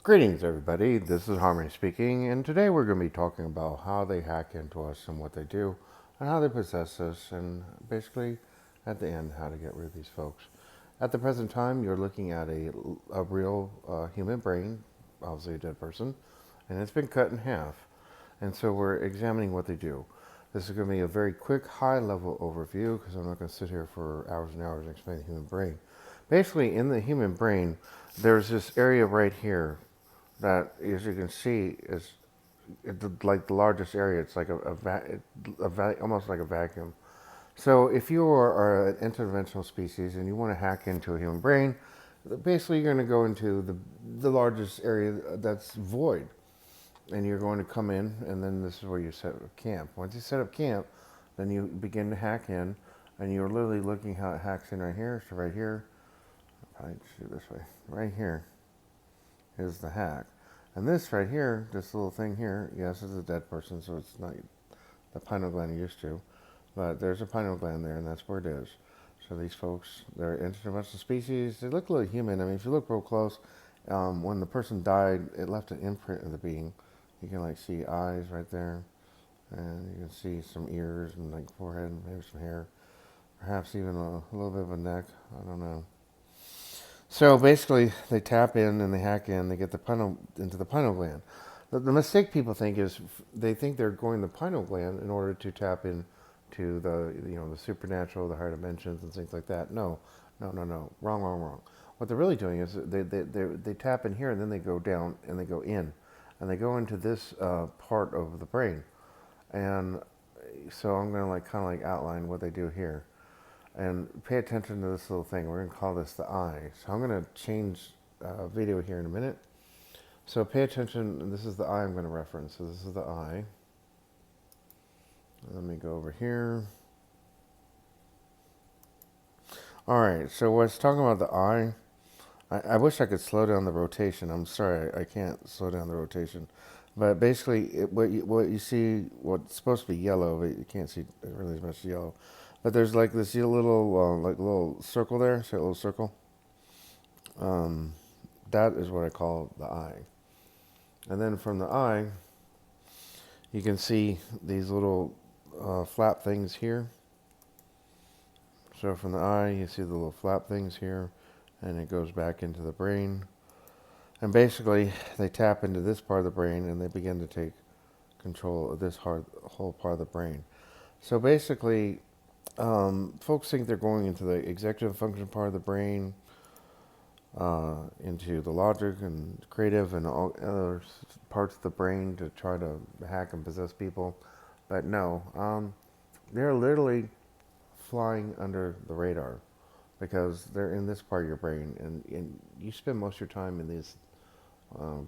Greetings, everybody. This is Harmony speaking, and today we're going to be talking about how they hack into us and what they do, and how they possess us, and basically, at the end, how to get rid of these folks. At the present time, you're looking at a real human brain, obviously a dead person, and it's been cut in half. And so we're examining what they do. This is going to be a very quick, high-level overview because I'm not going to sit here for hours and hours and explain the human brain. Basically, in the human brain, there's this area right here that, as you can see, is like the largest area. It's like almost like a vacuum. So if you are an interdimensional species and you want to hack into a human brain, basically you're going to go into the largest area that's void. And you're going to come in, and then this is where you set up camp. Once you set up camp, then you begin to hack in, and you're literally looking how it hacks in right here. So right here, I just do this way. Right here is the hack. And this right here, this little thing here, yes, it's a dead person, so it's not the pineal gland you're used to. But there's a pineal gland there, and that's where it is. So these folks, they're interdimensional species. They look a little human. I mean, if you look real close, when the person died, it left an imprint of the being. You can like see eyes right there, and you can see some ears and like forehead and maybe some hair. Perhaps even a little bit of a neck. I don't know. So basically, they tap in and they hack in. They get into the pineal gland. The mistake people think is they think they're going to the pineal gland in order to tap into the supernatural, the higher dimensions, and things like that. No, no, no, no. Wrong, wrong, wrong. What they're really doing is they tap in here and then they go down and they go in, and they go into this part of the brain. And so I'm going to kind of outline what they do here. And pay attention to this little thing. We're going to call this the eye. So I'm going to change video here in a minute. So pay attention. This is the eye I'm going to reference. So this is the eye. Let me go over here. All right. So what's talking about the eye, I wish I could slow down the rotation. I'm sorry, I can't slow down the rotation. But basically, what you see, what's supposed to be yellow, but you can't see really as much yellow. But there's like this little circle there. See a little circle? That is what I call the eye. And then from the eye, you can see these little flap things here. So from the eye, you see the little flap things here, and it goes back into the brain. And basically, they tap into this part of the brain, and they begin to take control of this whole part of the brain. So basically, folks think they're going into the executive function part of the brain, into the logic and creative and all other parts of the brain to try to hack and possess people. But no, they're literally flying under the radar because they're in this part of your brain. And you spend most of your time in this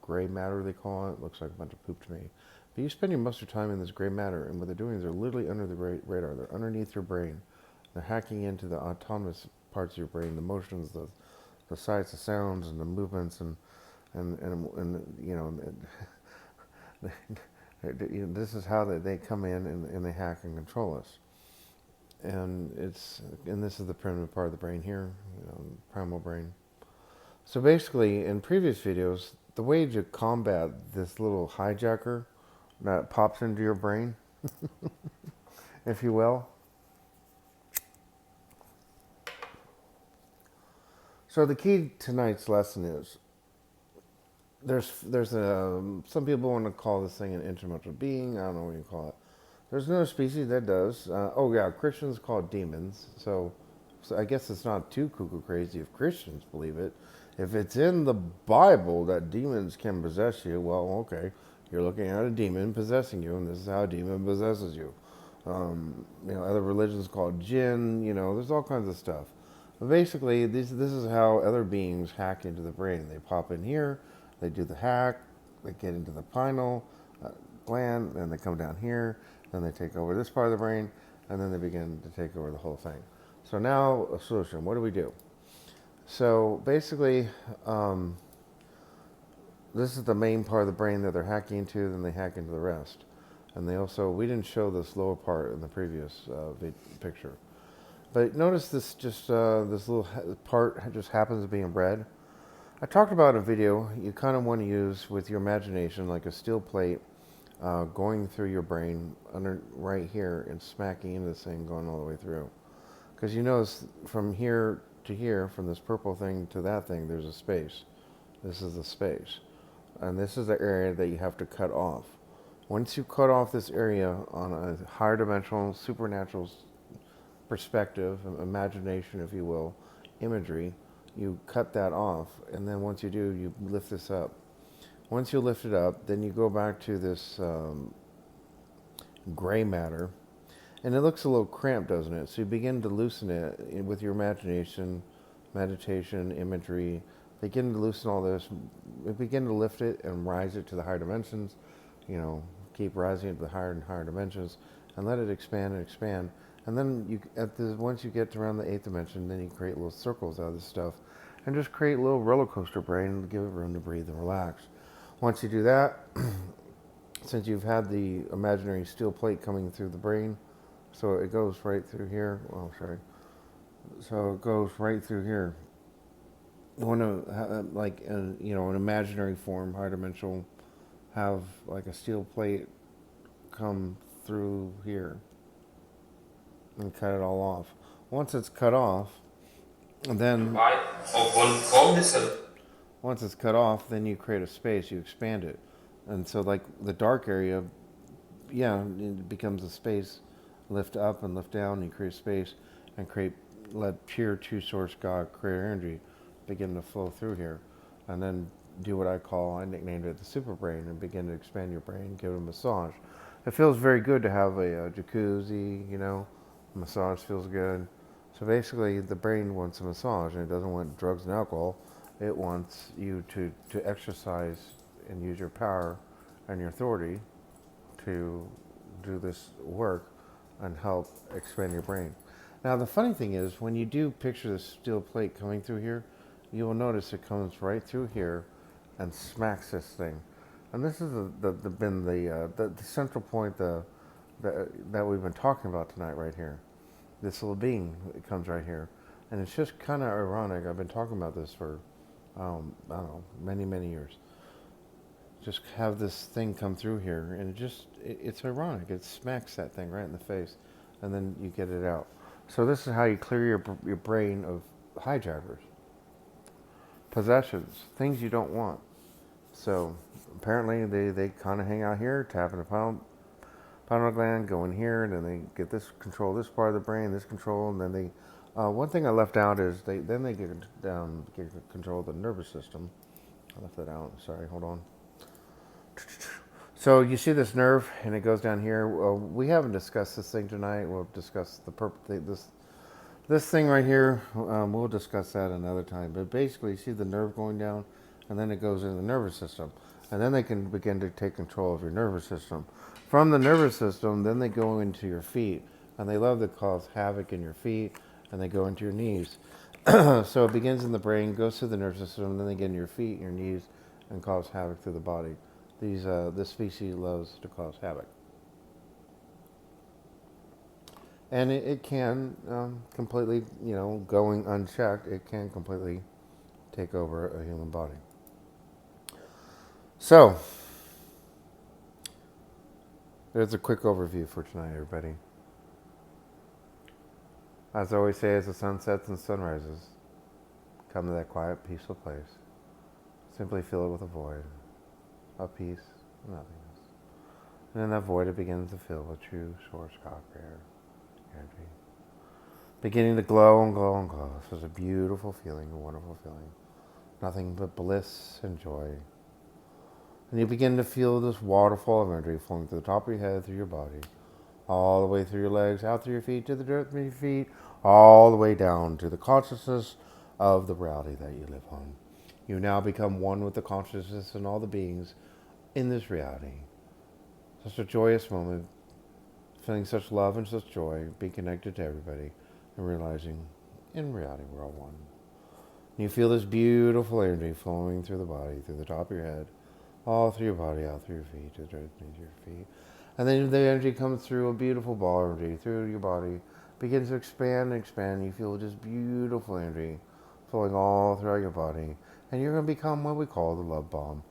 gray matter, they call it. Looks like a bunch of poop to me. But you spend most of your time in this gray matter, and what they're doing is they're literally under the radar. They're underneath your brain. They're hacking into the autonomous parts of your brain, the motions, the sights, the sounds, and the movements, and this is how they come in and they hack and control us. And this is the primitive part of the brain here, primal brain. So basically, in previous videos, the way to combat this little hijacker that pops into your brain, if you will. So the key to tonight's lesson is some people want to call this thing an interdimensional being. I don't know what you call it. There's another species that does. Christians call it demons. So I guess it's not too cuckoo crazy if Christians believe it. If it's in the Bible that demons can possess you, well, okay, you're looking at a demon possessing you, and this is how a demon possesses you. Other religions call it jinn. There's all kinds of stuff. But basically, this is how other beings hack into the brain. They pop in here, they do the hack, they get into the pineal gland, then they come down here, then they take over this part of the brain, and then they begin to take over the whole thing. So now, a solution. What do we do? So basically, this is the main part of the brain that they're hacking into, then they hack into the rest. And we didn't show this lower part in the previous picture. But notice this this little part just happens to be in red. I talked about a video you kind of want to use with your imagination, like a steel plate going through your brain under right here and smacking into this thing, going all the way through. Because you notice from here to here, from this purple thing to that thing, there's a space. This is the space. And this is the area that you have to cut off. Once you cut off this area on a higher dimensional, supernatural perspective, imagination, if you will, imagery, you cut that off. And then once you do, you lift this up. Once you lift it up, then you go back to this gray matter. And it looks a little cramped, doesn't it? So you begin to loosen it with your imagination, meditation, imagery. Begin to loosen all this. Begin to lift it and rise it to the higher dimensions. You know, keep rising it to the higher and higher dimensions, and let it expand and expand. And then once you get to around the eighth dimension, then you create little circles out of this stuff, and just create a little roller coaster brain and give it room to breathe and relax. Once you do that, since you've had the imaginary steel plate coming through the brain, so it goes right through here. Oh, sorry. So it goes right through here. You want to, like, an imaginary form, high dimensional, have like a steel plate come through here and cut it all off. Once it's cut off, then once it's cut off, then you create a space, you expand it. And so, like, the dark area, yeah, it becomes a space, lift up and lift down, and you create space and let pure two source God, creator energy, begin to flow through here. And then do what I nicknamed it the super brain, and begin to expand your brain, give it a massage. It feels very good to have a jacuzzi, massage feels good. So basically, the brain wants a massage, and it doesn't want drugs and alcohol. It wants you to exercise and use your power and your authority to do this work and help expand your brain. Now, the funny thing is, when you do picture this steel plate coming through here, you will notice it comes right through here and smacks this thing. And this is been the central point that we've been talking about tonight right here. This little being, it comes right here. And it's just kind of ironic. I've been talking about this for, I don't know, many, many years. Just have this thing come through here, and it's ironic. It smacks that thing right in the face, and then you get it out. So this is how you clear your brain of hijackers, possessions, things you don't want. So apparently they kind of hang out here, tapping the pineal gland, go in here, and then they get this control, this part of the brain, this control, and then they. One thing I left out is they get control of the nervous system. I left that out. Sorry, hold on. So you see this nerve, and it goes down here. We haven't discussed this thing tonight. We'll discuss this thing right here. We'll discuss that another time. But basically, you see the nerve going down, and then it goes in the nervous system, and then they can begin to take control of your nervous system. From the nervous system, then they go into your feet, and they love to cause havoc in your feet, and they go into your knees. So it begins in the brain, goes through the nervous system, and then they get in your feet and your knees, and cause havoc through the body. This species loves to cause havoc. And it can completely, going unchecked, it can completely take over a human body. So, there's a quick overview for tonight, everybody. As I always say, as the sun sets and the sun rises, come to that quiet, peaceful place. Simply fill it with a void of peace and nothingness. And in that void, it begins to fill with true source God creator energy. Beginning to glow and glow and glow. This is a beautiful feeling, a wonderful feeling. Nothing but bliss and joy. And you begin to feel this waterfall of energy flowing through the top of your head, through your body, all the way through your legs, out through your feet, to the dirt beneath your feet, all the way down to the consciousness of the reality that you live on. You now become one with the consciousness and all the beings in this reality. Such a joyous moment, feeling such love and such joy, being connected to everybody, and realizing, in reality, we're all one. And you feel this beautiful energy flowing through the body, through the top of your head, all through your body, out through your feet, to the dirt beneath your feet. And then the energy comes through, a beautiful ball of energy, through your body, begins to expand and expand. You feel this beautiful energy flowing all throughout your body. And you're going to become what we call the love bomb.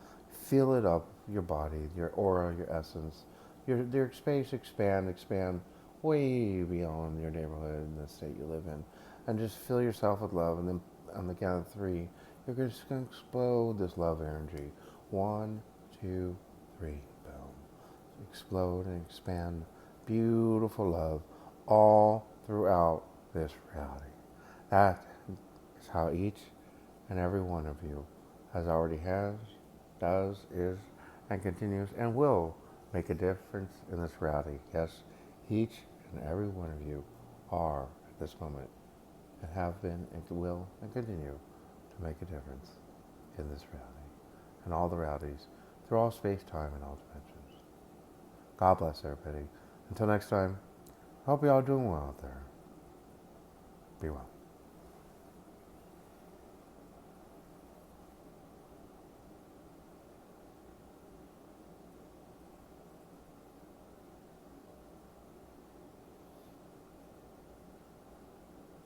Feel it up your body, your aura, your essence. Your space expand way beyond your neighborhood and the state you live in. And just fill yourself with love. And then on the count of three, you're just going to explode this love energy. 1, 2, 3, boom. Explode and expand beautiful love all throughout this reality. That is how each and every one of you does, is, and continues, and will make a difference in this reality. Yes, each and every one of you are at this moment, and have been, and will, and continue to make a difference in this reality, and all the realities, through all space, time, and all dimensions. God bless everybody. Until next time, I hope you all doing well out there. Be well.